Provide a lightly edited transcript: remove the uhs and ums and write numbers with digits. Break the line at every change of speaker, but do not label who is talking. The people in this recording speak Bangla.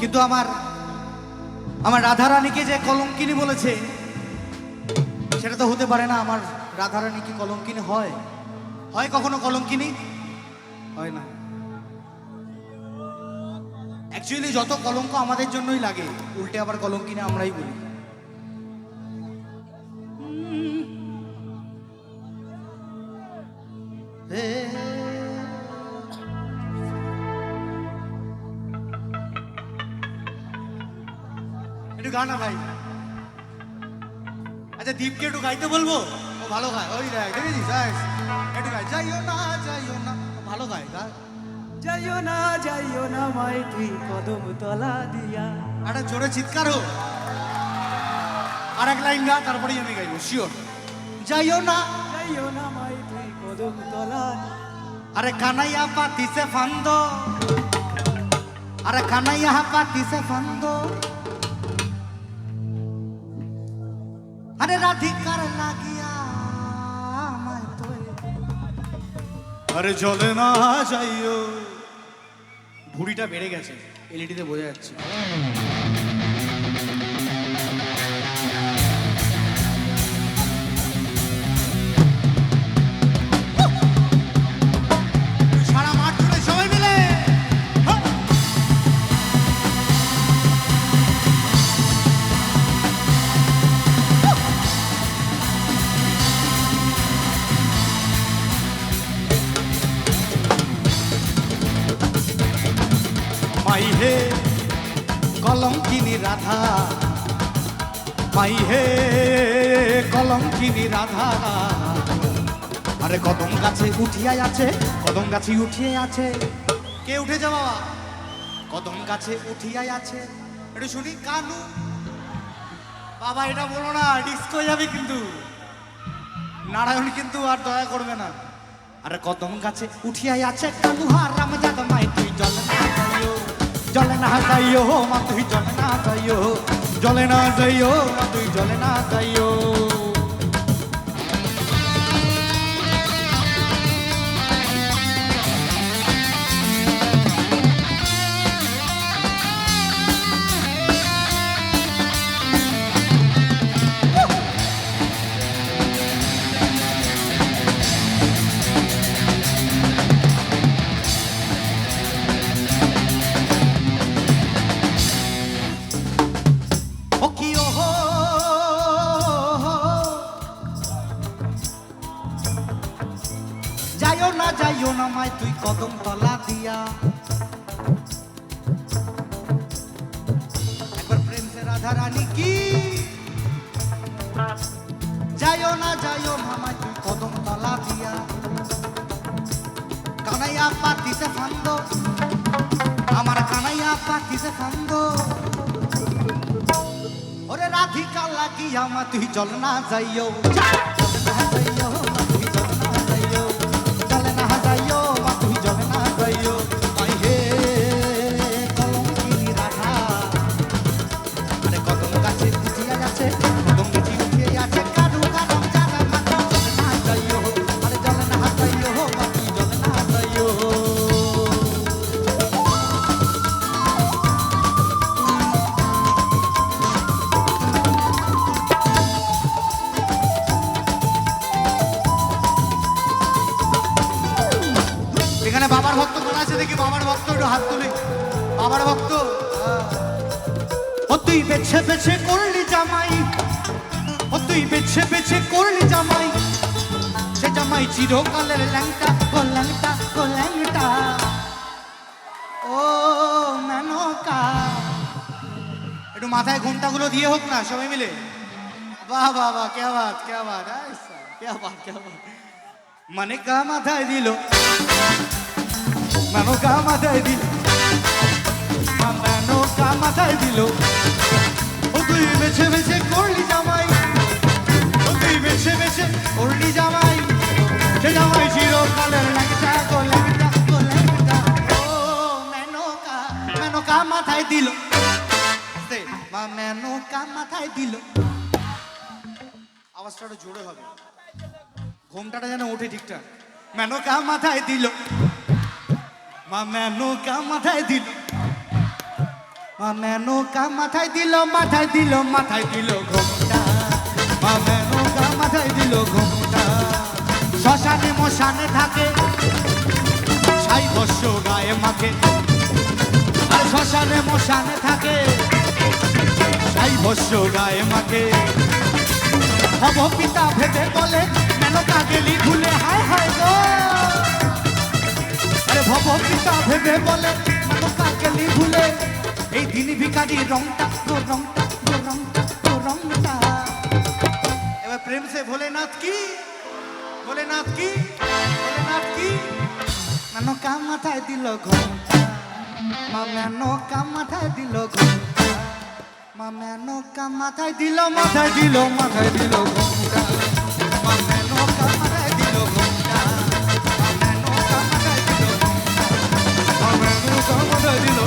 কিন্তু আমার রাধারানীকে যে কলঙ্কিনী বলেছে সেটা তো হতে পারে না। আমার রাধারানী কি কলঙ্কিনী হয়? হয় কখনো কলঙ্কিনী? হয় না। অ্যাকচুয়ালি যত কলঙ্ক আমাদের জন্যই লাগে, উল্টে আবার কলঙ্কিনী আমরাই বলি। একটু গানা ভাই। আচ্ছা দীপকে একটু গাইতে বলবো, ও ভালো গায়। ওই দেখ দেখেছিস, একটু গাই। যাইও না যাইও না, ভালো গায়।
যাইও না মাই তুই কদম তলা দিয়া।
একটা জোরে চিৎকার হোক, আর এক লাইন গা, তারপরেই আমি গাইবো শিওর। যাইও না
মাই তুই কদম তলা।
আরে কানাইয়া পাতিছে ফান্দ, আরে কানাইয়া পাতিছে ফান্দ, আরে রাধিকার লাগিয়া আমায় তোয়, আরে চলে না যাইও। ভুঁড়িটা বেড়ে গেছে, এলইডিতে বোঝা যাচ্ছে। সারা মাঠ জুড়ে সবাই মিলে মাই হে কলঙ্কিনী রাধা, মাই হে কলঙ্কিনী রাধা। আরে কদম গাছে উঠিয়াই আছে, কদম গাছে উঠিয়ে আছে। কে উঠেছে বাবা? কদম গাছে উঠিয়াই আছে। একটু শুনি কানু বাবা, এটা বলো না, ডিস্কো যাবে কিন্তু। নারায়ণ কিন্তু আর দয়া করবে না। আরে কদম গাছে উঠিয়াই আছে কানু হারাম জাদা মাই তুই জলে না যাইও, জলে না যাইও মা তুই জলে না যাইও, জলে না যাইও মা তুই জলে না যাইও। যাইও না মাই তুই কদম তলা দিয়া। একবার প্রেম সে রাধা রানী কি। যাইও না মাই তুই কদম তলা দিয়া। কানাইয়া পাতিছে ফান্দ, আমার কানাইয়া পাতিছে ফান্দ, ওরে রাধিকা লাগিয়া মা তুই জল না যাইও, জল না যাইও মা তুই জল না যাইও, জল না যাইও মা তুই জল না যাইও। মাই হে কলঙ্কিনী রাধা, আরে কদম গাছে উঠিয়া যাচ্ছে, কদম গাছে উঠিয়ে আছে কারু কারম জানা মা তুই জল না যাইও, আরে জল না যাইও মা তুই জল না যাইও। এখানে বাবার ভক্ত কোন আছে দেখি? বাবার ভক্ত একটু হাত তুলি। বাবার ভক্ত। ও তুই বেছে বেছে করলি জামাই, ও তুই বেছে বেছে করলি জামাই, সে জামাই চিরকালের ল্যাংটা, ও ল্যাংটা, ও ল্যাংটা, ও মেনকা। একটু মাথায় ঘুমটাগুলো দিয়ে হোক না সবাই মিলে। বাহ বাহ বাহ, কে বাত, কে বাত, কে বাত, কে বাত। মানে কা মাথায় দিল, মেনকা মাথায় দিল, মেনকা মাথায় দিল। ও তুই বেছে বেছে করলি জামাই, ও তুই বেছে বেছে করলি জামাই, সে জামাই চিরকালের ল্যাংটা, গো ল্যাংটা, গো ল্যাংটা, ও মেনকা, মেনকা মাথায় দিল, মা মেনকা মাথায় দিল। আওয়াজটা একটু জোরে হবে, ঘোমটাটা যেন ওঠে ঠিকঠাক। মেনকা মাথায় দিল, মা মেনকা মাথায় দিল, মেনকা মাথায় দিল মাথায় দিল মাথায় দিল ঘোমটা মেনকা মাথায় দিল ঘোমটা শ্মশানে মশানে থাকে ছাই ভস্য গায়ে মাখে আর শ্মশানে মশানে থাকে ছাই ভস্য গায়ে মাখে হব পিতা ভেবে বলে মেনকা গেলি ভুলে হায় হায় গো আরে ভব পিতা ভেবে বলে মেনকা গেলি ভুলে এই দিন ভিখারি রংটা গো রংটা গো রংটা গো রংটা এবার প্রেম সে ভোলেনাথ কি ভোলেনাথ কি ভোলেনাথ কি মেনকা মাথায় দিল ঘোমটা মেনকা মাথায় দিল ঘোমটা মেনকা মাথায় দিল মাথায় দিল মাথায় দিল ঘোমটা মেনকা মাথায় দিল ঘোমটা মেনকা মাথায় দিল ঘোমটা মেনকা মাথায় দিল